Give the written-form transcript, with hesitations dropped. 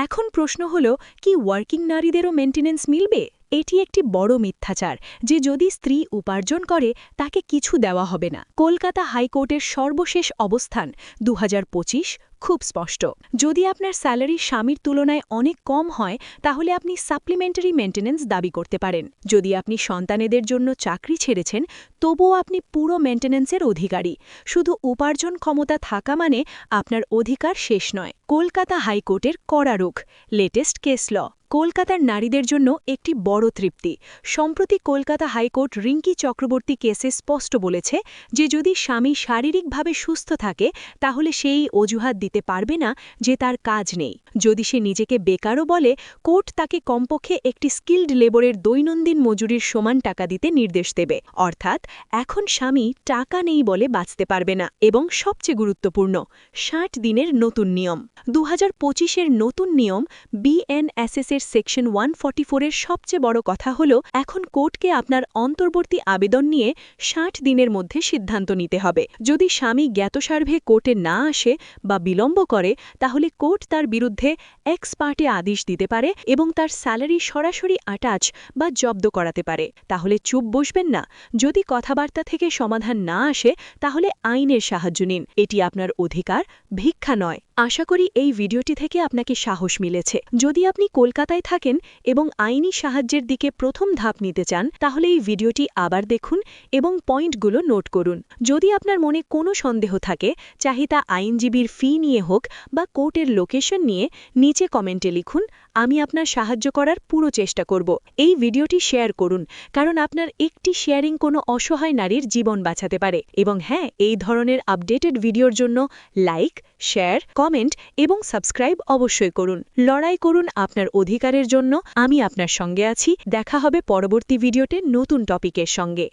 এখন প্রশ্ন হলো, কি ওয়ার্কিং নারীদেরও মেইনটেন্যান্স মিলবে? এটি একটি বড় মিথ্যাচার যে যদি স্ত্রী উপার্জন করে তাকে কিছু দেওয়া হবে না। কলকাতা হাইকোর্টের সর্বশেষ অবস্থান ২০২৫ খুব স্পষ্ট। যদি আপনার স্যালারি স্বামীর তুলনায় অনেক কম হয় তাহলে আপনি সাপ্লিমেন্টারি মেইনটেন্যান্স দাবি করতে পারেন। যদি আপনি সন্তানেদের জন্য চাকরি ছেড়েছেন তবুও আপনি পুরো মেইনটেন্যান্সের অধিকারী। শুধু উপার্জন ক্ষমতা থাকা মানে আপনার অধিকার শেষ নয়। কলকাতা হাইকোর্টের কড়া রুখ, লেটেস্ট কেস ল। কলকাতার নারীদের জন্য একটি বড় তৃপ্তি। সম্প্রতি কলকাতা হাইকোর্ট রিঙ্কি চক্রবর্তী কেসে স্পষ্ট বলেছে যে যদি স্বামী শারীরিকভাবে সুস্থ থাকে তাহলে সেই অজুহাত দিতে পারবে না যে তার কাজ নেই। যদি সে নিজেকে বেকারও বলে, কোর্ট তাকে কমপক্ষে একটি স্কিল্ড লেবরের দৈনন্দিন মজুরির সমান টাকা দিতে নির্দেশ দেবে। অর্থাৎ এখন স্বামী টাকা নেই বলে বাঁচতে পারবে না। এবং সবচেয়ে গুরুত্বপূর্ণ, ৬০ দিনের নতুন নিয়ম। ২০২৫-এর নতুন নিয়ম বিএনএসএস-এর সেকশন 144-এর সবচেয়ে বড় কথা হল এখন কোর্টকে আপনার অন্তর্বর্তী আবেদন নিয়ে ৬০ দিনের মধ্যে সিদ্ধান্ত নিতে হবে। যদি স্বামী জ্ঞাতসার্ভে কোর্টে না আসে বা বিলম্ব করে তাহলে কোর্ট তার বিরুদ্ধে এক্স পার্টে আদেশ দিতে পারে এবং তার স্যালারি সরাসরি আটাচ বা জব্দ করাতে পারে। তাহলে চুপ বসবেন না। যদি কথাবার্তা থেকে সমাধান না আসে তাহলে আইনের সাহায্য নিন। এটি আপনার অধিকার, ভিক্ষা নয়। আশা করি এই ভিডিওটি থেকে আপনাকে সাহস মিলেছে। যদি আপনি কলকাতায় থাকেন এবং আইনি সাহায্যের দিকে প্রথম ধাপ নিতে চান তাহলে এই ভিডিওটি আবার দেখুন এবং পয়েন্টগুলো নোট করুন। যদি আপনার মনে কোনো সন্দেহ থাকে, চাহে তা আইনজীবীর ফি নিয়ে হোক বা কোর্টের লোকেশন নিয়ে, নিচে কমেন্টে লিখুন। আমি আপনার সাহায্য করার পুরো চেষ্টা করব। এই ভিডিওটি শেয়ার করুন, কারণ আপনার একটি শেয়ারিং কোনো অসহায় নারীর জীবন বাঁচাতে পারে। এবং হ্যাঁ, এই ধরনের আপডেটেড ভিডিওর জন্য লাইক, শেয়ার, কমেন্ট এবং সাবস্ক্রাইব অবশ্যই করুন। লড়াই করুন আপনার অধিকারের জন্য। আমি আপনার সঙ্গে আছি। দেখা হবে পরবর্তী ভিডিওতে নতুন টপিকের সঙ্গে।